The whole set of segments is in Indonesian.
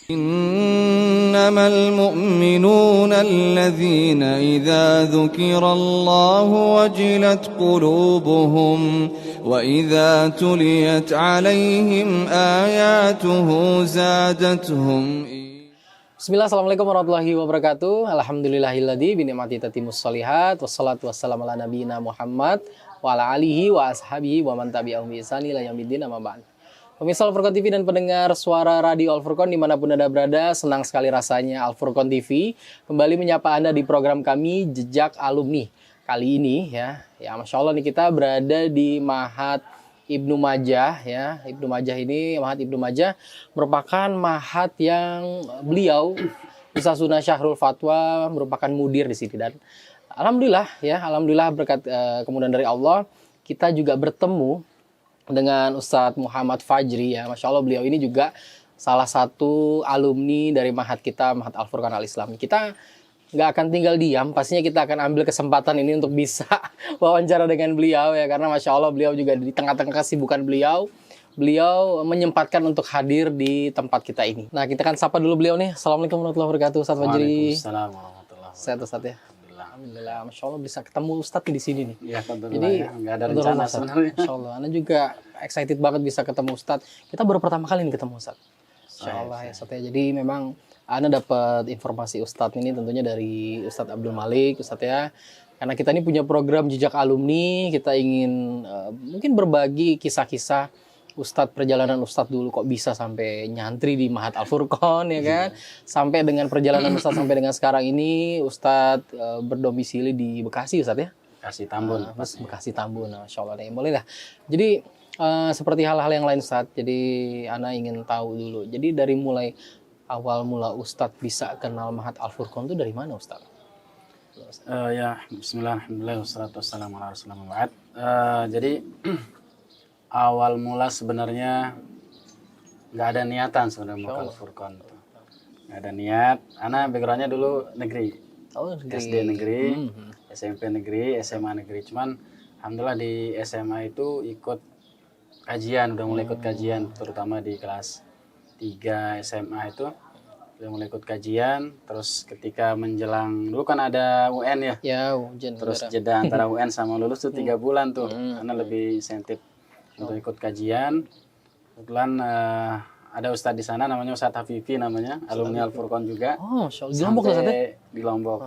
إنما المؤمنون الذين إذا ذكر الله وجلت قلوبهم وإذا تليت عليهم آياته زادتهم. Bismillah, assalamualaikum warahmatullahi wabarakatuh. Alhamdulillahilladzi binikmati tatimmus sholihat. Wassalatu wassalamu ala nabiyina Muhammad wa ala alihi wa ashabihi wa man tabi'ahum bi ihsan ila yaumiddin, amma ba'd. Pemirsa Al Furqon TV dan pendengar suara radio Al Furqon dimanapun Anda berada, senang sekali rasanya Al Furqon TV kembali menyapa Anda di program kami Jejak Alumni. Kali ini ya Masya Allah nih kita berada di Mahat Ibnu Majah ya. Mahat Ibnu Majah merupakan mahat yang beliau Ustazuna Syahrul Fatwa merupakan mudir di sini, dan alhamdulillah berkat kemudahan dari Allah kita juga bertemu dengan Ustadz Muhammad Fajri ya. Masya Allah beliau ini juga salah satu alumni dari mahat kita, Mahat Al Furqon Al Islam. Kita nggak akan tinggal diam, pastinya kita akan ambil kesempatan ini untuk bisa wawancara dengan beliau ya, karena Masya Allah beliau juga di tengah-tengah kesibukan beliau menyempatkan untuk hadir di tempat kita ini. Nah, kita akan sapa dulu beliau nih. Assalamualaikum warahmatullahi wabarakatuh, Ustadz Fajri. Waalaikumsalam warahmatullahi wabarakatuh. Sehat Ustadz ya? Alhamdulillah, Masya Allah bisa ketemu Ustadz di sini nih. Ya, jadi nggak ada rencana sebenarnya. Masya Allah, Anda juga excited banget bisa ketemu Ustadz. Kita baru pertama kali nih ketemu Ustadz. Masya Allah ya Ustadz ya. Jadi memang Anda dapat informasi Ustadz ini tentunya dari Ustadz Abdul Malik Ustadz ya. Karena kita ini punya program Jejak Alumni, kita ingin mungkin berbagi kisah-kisah Ustadz, perjalanan Ustadz dulu kok bisa sampai nyantri di Mahat Al Furqon ya kan, sampai dengan perjalanan Ustadz sampai dengan sekarang ini Ustadz berdomisili di Bekasi Ustadz ya. Bekasi Tambun. Bekasi Tambun, Masya Allah nih. Boleh lah. Jadi seperti hal-hal yang lain Ustadz, jadi Ana ingin tahu dulu. Jadi dari mulai awal mula Ustadz bisa kenal Mahat Al Furqon itu dari mana Ustadz? Ya, bismillah, alhamdulillah, wassalatu wassalamu ala rasulillah. Jadi awal mula sebenarnya nggak ada niatan sebenarnya mau Al Furqon. Nggak ada niat. Ana backgroundnya dulu negeri. SD negeri, SMP negeri, SMA negeri. Cuman alhamdulillah di SMA itu ikut kajian, udah mulai ikut kajian, terutama di kelas 3 SMA itu udah mulai ikut kajian. Terus ketika menjelang dulu kan ada UN ya. Ya, ujian. Terus jeda antara UN sama lulus tuh 3 bulan tuh. Karena lebih insentif untuk ikut kajian. Kebetulan ada Ustadz di sana namanya Ustadz Hafifi namanya, alumni Al Furqon juga. Oh, di Lombok sampai di Lombok.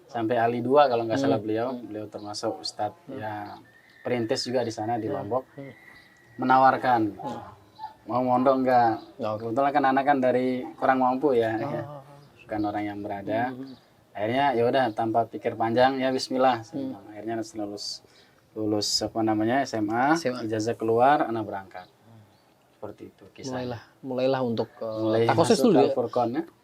Sampai Ali 2 kalau nggak salah beliau termasuk Ustadz ya perintis juga di sana di Lombok. Menawarkan mau mondok enggak. Kebetulan kan anak kan dari kurang mampu ya. Bukan orang yang berada. Akhirnya ya udah tanpa pikir panjang ya bismillah. Akhirnya lulus apa namanya SMA. Ijazah keluar, anak berangkat. Seperti itu kisahnya. Mulailah untuk takosus dulu ya.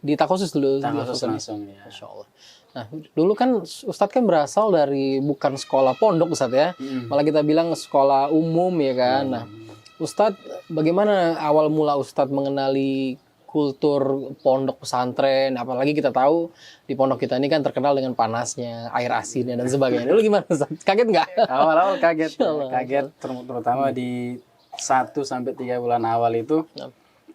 Di takosus dulu. Takosus langsung ya. Masya Allah. Nah, dulu kan Ustadz kan berasal dari bukan sekolah pondok Ustadz ya. Malah kita bilang sekolah umum ya kan. Nah, Ustadz bagaimana awal mula Ustadz mengenali kultur pondok pesantren, apalagi kita tahu di pondok kita ini kan terkenal dengan panasnya, air asinnya dan sebagainya. Dulu gimana Ustadz? Kaget nggak? Awal-awal kaget. Terutama di 1 sampai 3 bulan awal itu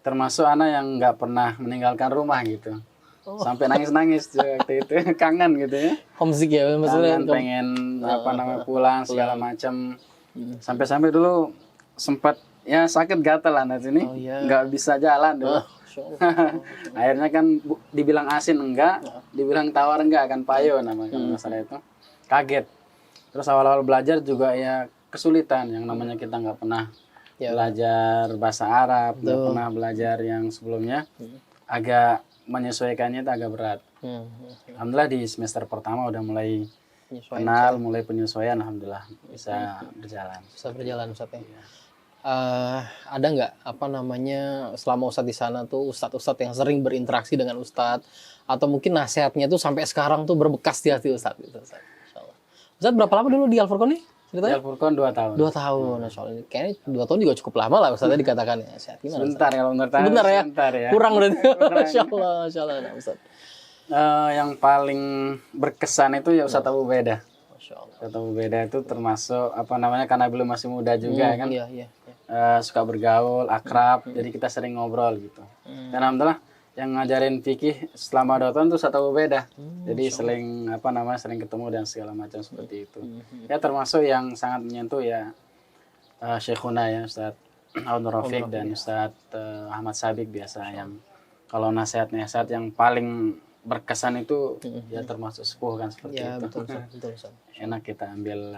termasuk anak yang nggak pernah meninggalkan rumah gitu. Sampai nangis-nangis waktu itu. Kangen gitu ya. Homesick ya maksudnya. Pengen pulang segala macam. Sampai-sampai dulu sempat ya sakit gatal anak sini. Nggak bisa jalan dulu. Akhirnya kan dibilang asin enggak, dibilang tawar enggak, kan payo namanya masalah itu. Kaget. Terus awal-awal belajar juga ya kesulitan, yang namanya kita nggak pernah belajar bahasa Arab, nggak pernah belajar yang sebelumnya, agak menyesuaikannya itu agak berat. Alhamdulillah di semester pertama udah mulai kenal, mulai penyesuaian, alhamdulillah bisa berjalan. Bisa berjalan Ustadz ya. Ada nggak selama Ustadz di sana tuh Ustadz yang sering berinteraksi dengan Ustadz, atau mungkin nasihatnya tuh sampai sekarang tuh berbekas di hati Ustadz gitu Ustadz. Ustadz berapa lama dulu di Al Furqon nih? Di Al Furqon 2 tahun. 2 tahun, soalnya kayaknya 2 tahun juga cukup lama lah Ustadz dikatakan ya. Sehat gimana? Sebentar ya, sebentar ya. Kurang berarti. Masya Allah nah, Ustadz. Yang paling berkesan itu ya Ustadz Abu Beda. Ustadz Abu Beda itu termasuk karena belum masih muda juga kan. Iya. Suka bergaul, akrab, jadi kita sering ngobrol gitu. Dan alhamdulillah yang ngajarin fikih selama 2 tahun tuh Ustaz Abu Ubaidah. Jadi sering sering ketemu dan segala macam seperti itu. Ya termasuk yang sangat menyentuh ya Syekhuna ya Ustaz Harun Rafiq dan Ustaz Ahmad Sabik biasa yang kalau nasihat-nasihat yang paling berkesan itu ya termasuk sepuh kan seperti Ya, itu. betul, Ustaz. Enak kita ambil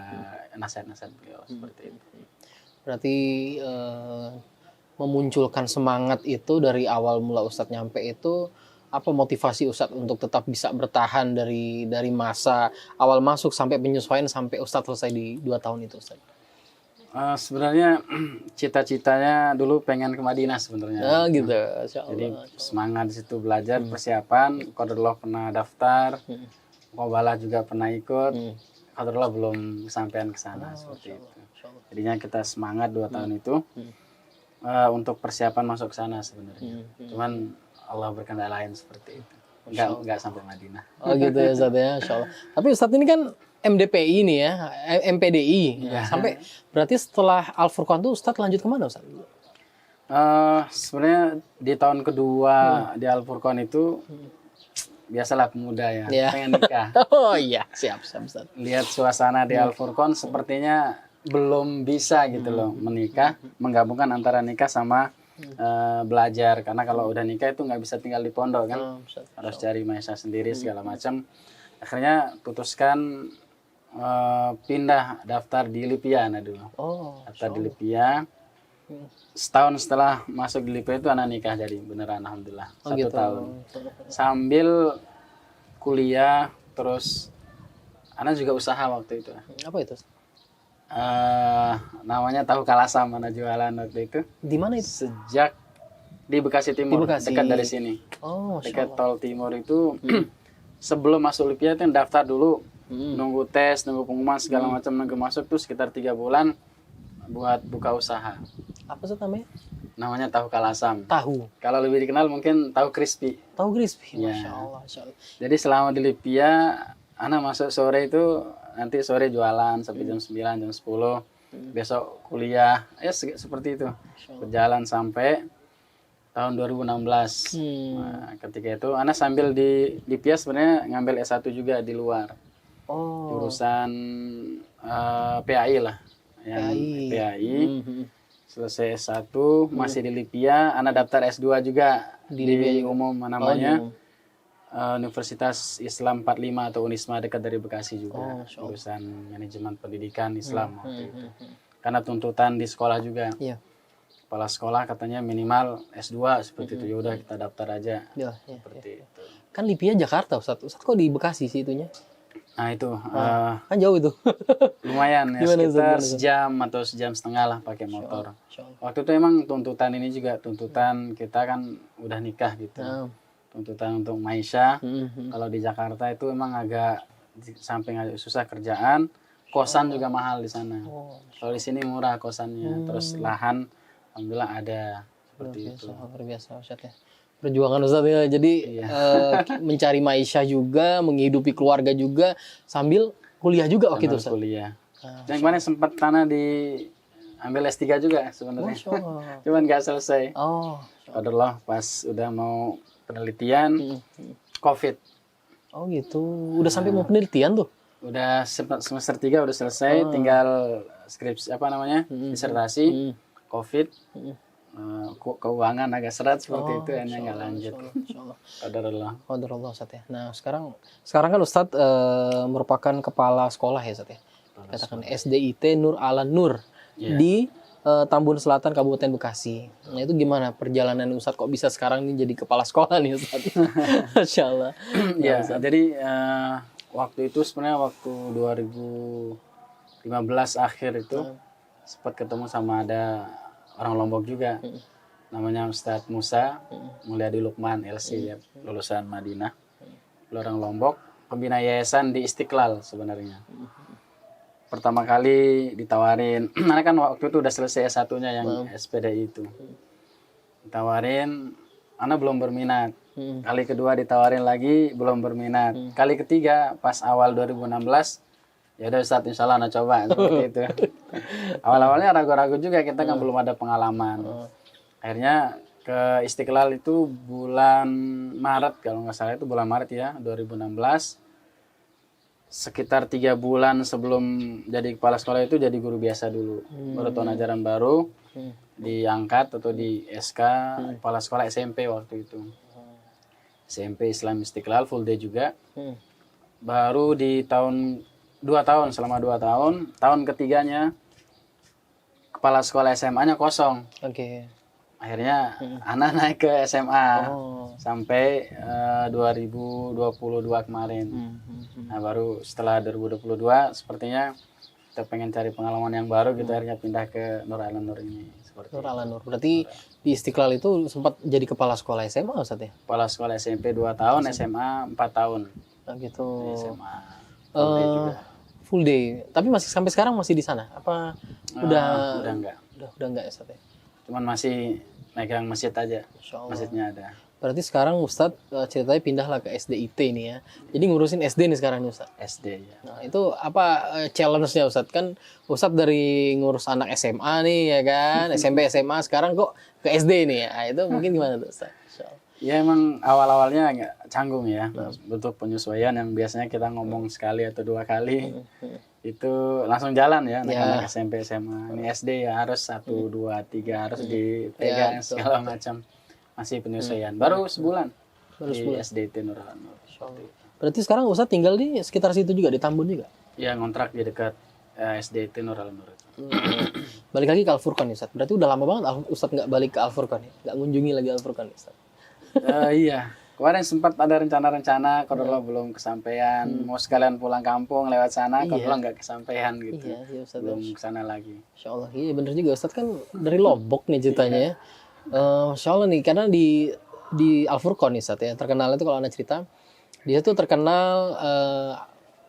nasihat-nasihat beliau seperti itu. Berarti memunculkan semangat itu dari awal mula Ustadz nyampe itu, apa motivasi Ustadz untuk tetap bisa bertahan dari masa awal masuk sampai penyesuaian sampai Ustadz selesai di 2 tahun itu Ustadz? Sebenarnya cita-citanya dulu pengen ke Madinah sebenarnya. Gitu, Masya Allah. Jadi semangat di situ belajar, persiapan. Qadarullah pernah daftar, Muqabalah juga pernah ikut. Qadarullah belum kesampaian ke sana seperti itu. Jadinya kita semangat 2 tahun itu untuk persiapan masuk ke sana sebenarnya. Cuman Allah berkehendak lain seperti itu. Enggak sampai Madinah. Oh gitu ya Ustadz ya, Masya Allah. Tapi Ustadz ini kan MDPI nih ya, MPDI. Sampai berarti setelah Al-Furqan tuh Ustadz lanjut kemana Ustadz? Sebenarnya di tahun kedua di Al-Furqan itu biasalah pemuda ya, pengen nikah. Oh iya, siap Ustadz. Lihat suasana di Al-Furqan sepertinya belum bisa gitu loh menikah, menggabungkan antara nikah sama belajar, karena kalau udah nikah itu nggak bisa tinggal di pondok kan, harus cari maisha sendiri segala macam. Akhirnya putuskan pindah daftar di Lipia dulu. Daftar di Lipia. Setahun setelah masuk di Lipia itu anak nikah jadi beneran alhamdulillah 1 tahun. Sambil kuliah terus anak juga usaha waktu itu. Apa itu? Namanya tahu kalasam, mana jualan waktu itu. Di mana itu? Sejak di Bekasi Timur, dekat dari sini. Dekat tol Timur itu. Sebelum masuk Lipia itu daftar dulu, nunggu tes, nunggu pengumuman segala macam, nunggu masuk tuh sekitar 3 bulan buat buka usaha. Apa sih namanya? Namanya tahu kalasam. Tahu. Kalau lebih dikenal mungkin tahu crispy. Tahu crispy. Ya. Masya Allah. Jadi selama di Lipia, anak masuk sore itu nanti sore jualan sampai jam 9, jam 10. Besok kuliah. Ya seperti itu. Berjalan sampai tahun 2016. Nah, ketika itu anak sambil di Lipia sebenarnya ngambil S1 juga di luar. Urusan PAI lah. PAI. Selesai S1 masih di Lipia, anak daftar S2 juga di umum namanya. Universitas Islam 45 atau Unisma dekat dari Bekasi juga. Urusan manajemen pendidikan Islam waktu itu. Karena tuntutan di sekolah juga. Kepala sekolah katanya minimal S2 seperti itu. Yaudah kita daftar aja. Seperti itu. Kan Lipia Jakarta Ustadz kok di Bekasi sih itunya? Nah itu kan jauh itu. lumayan ya, sekitar sejam atau sejam setengah lah pakai motor. Waktu itu emang tuntutan ini juga tuntutan kita kan udah nikah gitu. Tuntutan untuk maisha. Kalau di Jakarta itu emang agak samping agak susah kerjaan, kosan juga mahal di sana. Kalau di sini murah kosannya, terus lahan alhamdulillah ada seperti itu. Luar biasa Ustadz ya. Perjuangan Ustadz ya. Jadi mencari maisha juga, menghidupi keluarga juga sambil kuliah juga waktu itu Ustadz. Kuliah. Yang kemarin sempat tanah di ambil S3 juga sebenarnya. Cuman nggak selesai. Qadarullah pas udah mau penelitian COVID. Oh gitu. Udah sampai mau penelitian tuh? Udah semester 3 udah selesai, tinggal skripsi disertasi. COVID. Keuangan agak serat seperti itu, hanya nggak lanjut. Qadarullah Ustadz ya. Nah sekarang kan Ustadz merupakan kepala sekolah ya Ustadz ya. Katakan SDIT Nur Alan Nur di Tambun Selatan Kabupaten Bekasi. Nah itu gimana perjalanan Ustadz kok bisa sekarang ini jadi kepala sekolah nih Ustadz? Masya Allah. Ya, jadi waktu itu sebenarnya waktu 2015 akhir itu sempat ketemu sama ada orang Lombok juga, namanya Ustadz Musa Mulyadi Lukman LC, ya, lulusan Madinah, orang Lombok, pembina yayasan di Istiqlal sebenarnya. Pertama kali ditawarin, karena kan waktu itu udah selesai S1-nya yang SPDI itu. Ditawarin, anak belum berminat. Kali kedua ditawarin lagi, belum berminat. Kali ketiga, pas awal 2016, ya udah Ustadz, insya Allah anak coba seperti itu. Awal-awalnya ragu-ragu juga, kita kan belum ada pengalaman. Akhirnya ke Istiqlal itu bulan Maret kalau nggak salah, itu bulan Maret ya 2016. Sekitar 3 bulan sebelum jadi kepala sekolah itu jadi guru biasa dulu. Baru tahun ajaran baru diangkat atau di SK kepala sekolah SMP waktu itu. SMP Islam Istiqlal full day juga. Baru di tahun 2 tahun, selama 2 tahun, tahun ketiganya kepala sekolah SMA-nya kosong. Oke. Akhirnya anak naik ke SMA sampai 2022 kemarin. Nah, baru setelah 2022 sepertinya kita pengen cari pengalaman yang baru gitu, akhirnya pindah ke Nur Ala Nur ini. Nur Ala Nur. Berarti di Istiqlal itu sempat jadi kepala sekolah SMA Ustaz ya? Kepala sekolah SMP 2 tahun, SMA 4 tahun. Nah, gitu. SMA full day juga. Full day. Tapi masih sampai sekarang masih di sana? Apa udah enggak? Udah enggak ya Ustaz ya? Cuman masih megang masjid aja. Insyaallah. Masjidnya ada. Berarti sekarang Ustadz ceritanya pindahlah ke SDIT nih ya. Jadi ngurusin SD nih sekarang nih Ustadz. SD ya. Nah itu apa challenge-nya Ustadz? Kan Ustadz dari ngurus anak SMA nih ya kan, SMP SMA sekarang kok ke SD nih ya. Nah, itu mungkin gimana tuh Ustadz? Ya emang awal-awalnya agak canggung ya. Butuh penyesuaian yang biasanya kita ngomong sekali atau 2 kali. Itu langsung jalan ya, anak-anak SMP SMA. Ini SD ya harus 1, 2, 3 harus dipegang segala macam. Masih penyesuaian. Baru sebulan di SDT Nur Ala Nur. Berarti sekarang Ustadz tinggal di sekitar situ juga, di Tambun juga? Ya ngontrak di dekat SDT Nur Ala Nur. Balik lagi ke Al-Furqan Ustadz. Berarti udah lama banget Ustadz nggak balik ke Al-Furqan ya? Nggak ngunjungi lagi Al-Furqan Ustadz? Iya. Kemarin sempat ada rencana-rencana, kalau belum kesampaian. Mau sekalian pulang kampung lewat sana, kalau nggak kesampaian gitu. Iya, Ustadz. Belum kesana lagi. Insya Allah, iya bener juga Ustadz kan dari Lombok nih ceritanya ya. Insya Allah nih, karena di Al-Furqan nih Ustadz ya, terkenal itu kalau anak cerita, dia tuh terkenal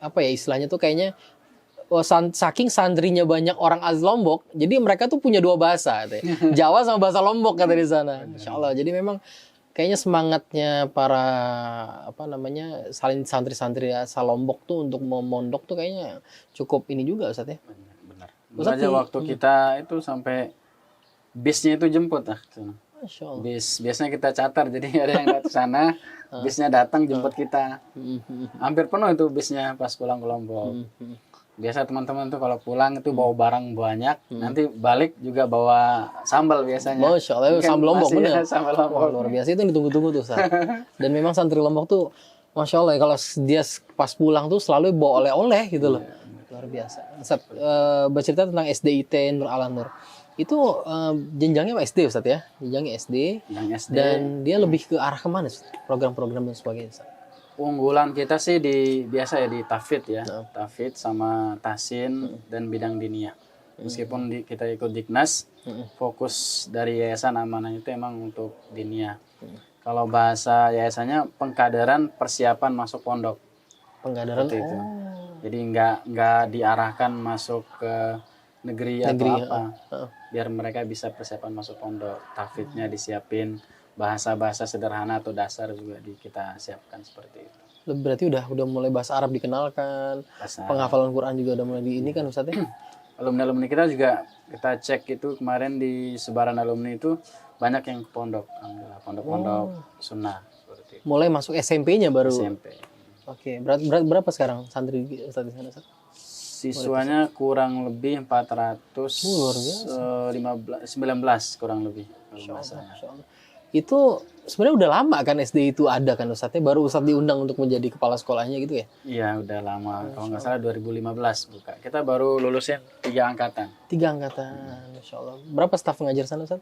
apa ya istilahnya tuh kayaknya saking santrinya banyak orang asli Lombok, jadi mereka tuh punya 2 bahasa, Jawa sama bahasa Lombok kata di sana. Insya Allah, jadi memang kayaknya semangatnya para apa namanya santri-santri asal Lombok tuh untuk memondok tuh kayaknya cukup ini juga Ustadz ya. Benar. Benar aja waktu kita itu sampai bisnya itu jemput lah. Masya Allah. Bis biasanya kita charter, jadi ada yang ke sana, bisnya datang jemput kita. Hampir penuh itu bisnya pas pulang ke Lombok. Biasa teman-teman tuh kalau pulang itu bawa barang banyak, nanti balik juga bawa sambal biasanya. Masya Allah, sambal Lombok bener. Sambal Lombok. Luar biasa, itu ditunggu-tunggu tuh Ustaz. Dan memang santri Lombok tuh Masya Allah, kalau dia pas pulang tuh selalu bawa oleh-oleh gitu loh. Luar biasa. Ustaz, bercerita tentang SDIT Nur Ala Nur. Itu jenjangnya apa SD Ustaz ya? Jenjangnya SD. Dan dia lebih ke arah kemana Ustaz? Program-program dan sebagainya Ustaz. Unggulan kita sih biasa ya di Tafid ya. Tafid sama Tahsin dan bidang diniyah. Meskipun kita ikut Diknas, fokus dari yayasan amanah itu emang untuk diniyah. Kalau bahasa yayasannya pengkaderan persiapan masuk pondok. Pengkaderan itu. Jadi nggak diarahkan masuk ke negeri atau apa. Biar mereka bisa persiapan masuk pondok. Tafidnya disiapin, bahasa-bahasa sederhana atau dasar juga kita siapkan seperti itu. Berarti udah mulai bahasa Arab dikenalkan, penghafalan Quran juga udah mulai ini kan Ustaz ya? Alumni kita juga kita cek itu kemarin di sebaran alumni itu banyak yang ke pondok, pondok sunnah seperti itu. Mulai masuk SMP-nya baru. SMP. Oke, berapa sekarang santri Ustaz di sana Ustaz? Siswanya kurang lebih 419 kurang lebih. Itu sebenarnya udah lama kan SD itu ada kan Ustaznya, baru Ustaz diundang untuk menjadi kepala sekolahnya gitu ya? Iya udah lama, kalau nggak salah 2015 buka. Kita baru lulusin 3 angkatan. 3 angkatan, Masya Allah. Berapa staf pengajar sana Ustaz?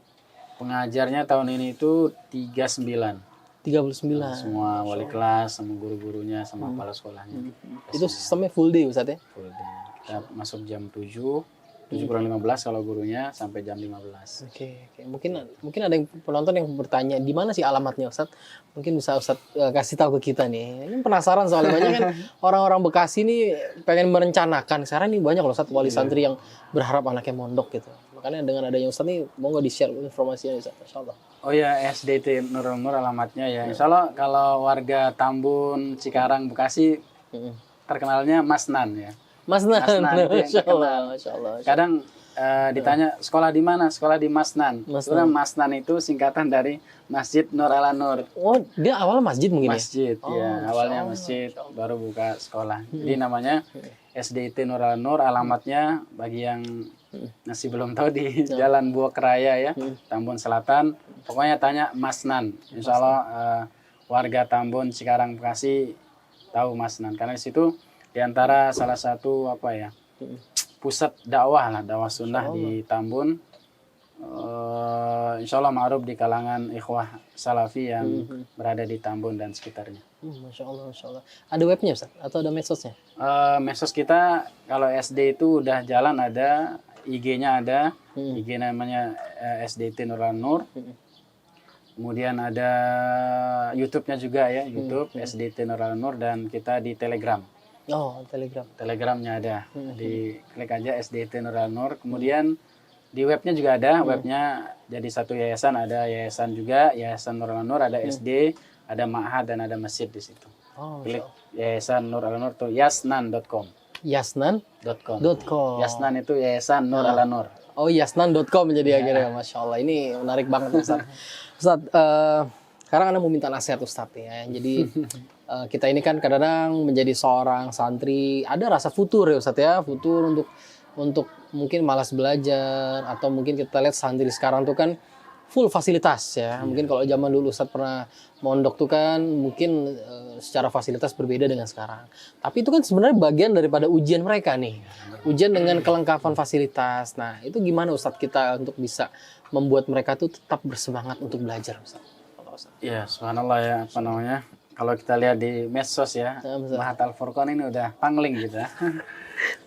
Pengajarnya tahun ini itu 39. 39. Semua wali kelas, sama guru-gurunya, sama kepala sekolahnya. Itu sistemnya full day Ustaz ya? Full day. Kita masuk jam 7:15 kalau gurunya sampai jam 15. Oke. Mungkin ada yang penonton yang bertanya di mana sih alamatnya Ustaz? Mungkin bisa Ustaz kasih tahu ke kita nih. Ini penasaran soalnya banyak kan orang-orang Bekasi nih pengen merencanakan. Sekarang nih banyak loh Ustaz wali santri yang berharap anaknya mondok gitu. Makanya dengan adanya Ustaz nih mau nggak di-share informasinya Ustaz? Insyaallah. Oh ya, SDT Nur Ala Nur alamatnya ya. Insyaallah kalau warga Tambun, Cikarang, Bekasi terkenalnya Mas Nan ya. Mas Nan. Nan itu yang Masya Allah, terkenal. Masya Allah. Kadang ditanya sekolah di mana? Sekolah di Mas Nan. Mas Sebenarnya Mas Nan itu singkatan dari Masjid Nur Ala Nur. Oh, dia awalnya masjid mungkin ya? Masjid, ya. Awalnya masjid, baru buka sekolah. Jadi namanya SDIT Nur Ala Nur. Alamatnya bagi yang masih belum tahu di Jalan Buah Keraya ya, Tambun Selatan. Pokoknya tanya Mas Nan. Insya Allah warga Tambun Cikarang Bekasi tahu Mas Nan. Karena di situ diantara salah satu apa ya, pusat dakwah lah, dakwah sunnah di Tambun. Insya Allah ma'ruf di kalangan ikhwah salafi yang berada di Tambun dan sekitarnya. Masya Allah, Masya Allah. Ada webnya Ustaz? Atau ada medsosnya? Medsos kita kalau SD itu udah jalan, ada IG-nya, ada IG namanya SDT Nur Ala Nur. Kemudian ada YouTube-nya juga ya, YouTube SDT Nur Ala Nur, dan kita di Telegram. Oh, Telegram. Telegramnya ada, diklik aja SDT Nur Ala Nur. Kemudian di webnya juga ada, webnya jadi satu yayasan, ada yayasan juga, Yayasan Nur Ala Nur, ada SD, ada ma'had, dan ada masjid di situ. Oh, Klik Yayasan Nur Ala Nur tuh yasnan.com. Yasnan.com. Yasnan itu Yayasan Nur Ala Nur. Oh, yasnan.com jadi akhirnya. Masya Allah, ini menarik banget Ustaz. Ustaz, sekarang Anda mau minta nasihat Ustaz ya. Jadi kita ini kan kadang-kadang menjadi seorang santri, ada rasa futur ya Ustaz ya, futur untuk mungkin malas belajar, atau mungkin kita lihat santri sekarang tuh kan full fasilitas ya. Mungkin kalau zaman dulu Ustaz pernah mondok tuh kan mungkin secara fasilitas berbeda dengan sekarang. Tapi itu kan sebenarnya bagian daripada ujian mereka nih. Ujian dengan kelengkapan fasilitas. Nah, itu gimana Ustaz kita untuk bisa membuat mereka tuh tetap bersemangat untuk belajar Ustaz? Ya, subhanallah ya, apa namanya? Kalau kita lihat di medsos ya, Mahat Al-Furqan ini udah pangling gitu ya.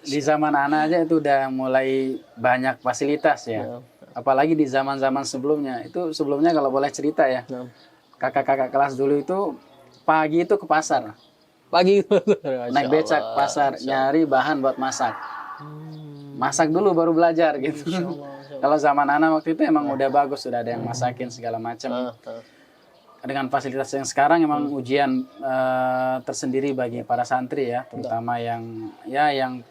Di zaman anak aja itu udah mulai banyak fasilitas ya. Apalagi di zaman-zaman sebelumnya. Itu sebelumnya kalau boleh cerita ya. Kakak-kakak kelas dulu itu pagi itu ke pasar. Pagi Naik becak pasar, nyari bahan buat masak. Masak dulu baru belajar gitu. Kalau zaman anak waktu itu emang udah bagus, sudah ada yang masakin segala macam. Dengan fasilitas yang sekarang emang ujian tersendiri bagi para santri ya, terutama yang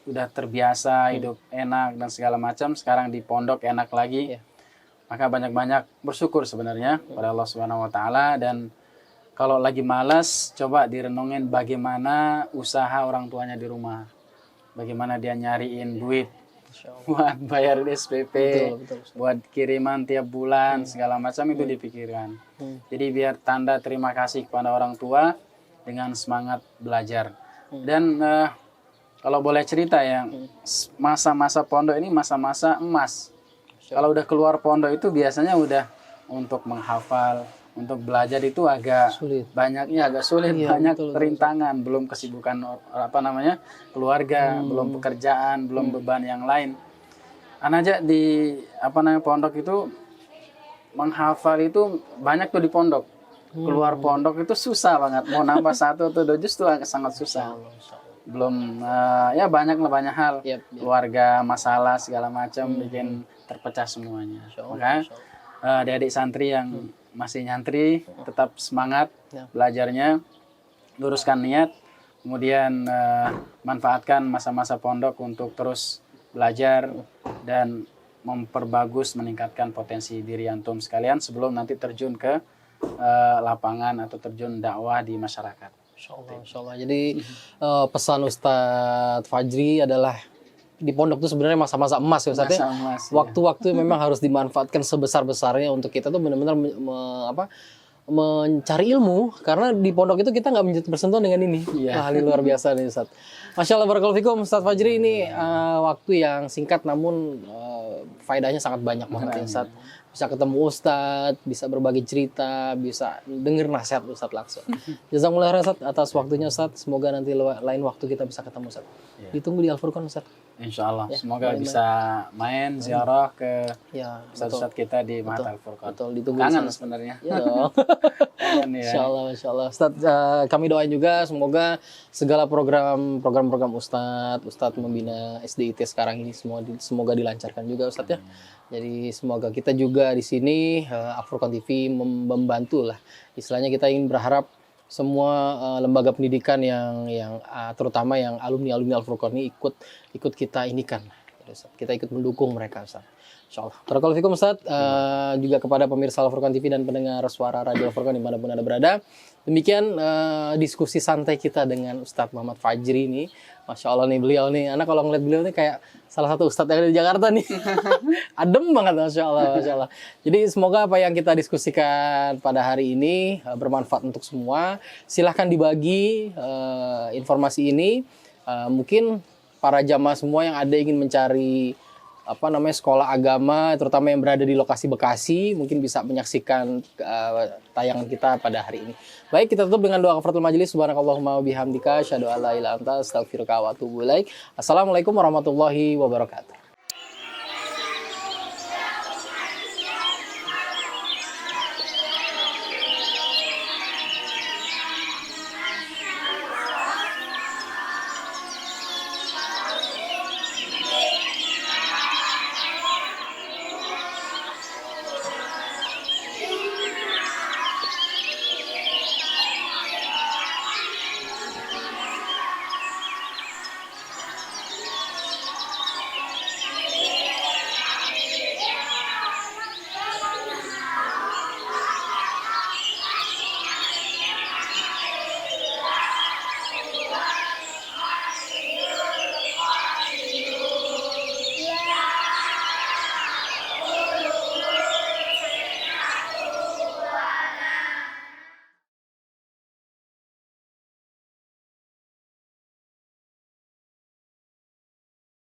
udah terbiasa hidup enak dan segala macam, sekarang di pondok enak lagi. Maka banyak-banyak bersyukur sebenarnya pada Allah Subhanahu wa taala, dan kalau lagi malas coba direnungin bagaimana usaha orang tuanya di rumah. Bagaimana dia nyariin duit buat bayar SPP, buat kiriman tiap bulan, segala macam itu dipikirkan. Jadi biar tanda terima kasih kepada orang tua dengan semangat belajar. Dan kalau boleh cerita ya, masa-masa pondok ini masa-masa emas. Kalau udah keluar pondok itu biasanya udah untuk menghafal, untuk belajar itu agak sulit. Agak sulit, banyak rintangan, belum kesibukan keluarga, belum pekerjaan, belum beban yang lain. Anak aja di pondok itu menghafal itu banyak tuh di pondok. Keluar pondok itu susah banget, mau nambah 1 atau 2 juz tuh sangat susah. Belum banyak hal, keluarga, masalah segala macam bikin terpecah semuanya. Makanya adik-adik santri yang masih nyantri tetap semangat belajarnya, luruskan niat, kemudian manfaatkan masa-masa pondok untuk terus belajar dan memperbagus, meningkatkan potensi diri antum sekalian sebelum nanti terjun ke lapangan atau terjun dakwah di masyarakat. Insya Allah. Jadi pesan Ustadz Fajri adalah di pondok itu sebenarnya masa-masa emas ya Ustadz ya. Waktu-waktu memang harus dimanfaatkan sebesar-besarnya untuk kita tuh benar-benar mencari ilmu, karena di pondok itu kita nggak bersentuhan dengan ini. Ini luar biasa nih Ustadz. Masya Allah, barakallahu fikum Ustadz Fajri. Ini waktu yang singkat namun faedahnya sangat banyak banget ya Ustadz. Bisa ketemu Ustadz, bisa berbagi cerita, bisa denger nasihat Ustadz langsung. Jazakumullah khairan Ustadz atas waktunya Ustadz. Semoga nanti lain waktu kita bisa ketemu Ustadz. Ditunggu di Al-Furqan Ustadz. Insya Allah. Semoga bisa main ziarah ke Ustadz kita di Mahat Al-Furqan. Betul, ditunggu. Kangen sebenarnya. Ya dong. Insya Allah. Ustadz, kami doain juga semoga segala program Ustadz membina SDIT sekarang ini semoga dilancarkan juga Ustadz ya. Jadi semoga kita juga di sini Al-Furqan TV membantu lah. Istilahnya kita ingin berharap semua lembaga pendidikan yang terutama yang alumni Al-Furqan ini ikut kita ini kan. Kita ikut mendukung mereka, Ustaz. Insyaallah. Barakallahu fikum, Ustaz. Juga kepada pemirsa Al-Furqan TV dan pendengar suara Radio Al-Furqan dimanapun Anda berada. Demikian diskusi santai kita dengan Ustadz Muhammad Fajri ini. Masya Allah nih, beliau nih, anak kalau ngeliat beliau nih kayak salah satu Ustadz yang ada di Jakarta nih. Adem banget, Masya Allah, Masya Allah. Jadi semoga apa yang kita diskusikan pada hari ini bermanfaat untuk semua. Silahkan dibagi informasi ini. Mungkin para jamaah semua yang ada ingin mencari sekolah agama, terutama yang berada di lokasi Bekasi, mungkin bisa menyaksikan tayangan kita pada hari ini. Baik, kita tutup dengan doa kafaratul majelis. Subhanakallahumma wa bihamdika, asyhadu an la ilaha illa anta, astaghfiruka wa atubu ilaik. Assalamualaikum warahmatullahi wabarakatuh.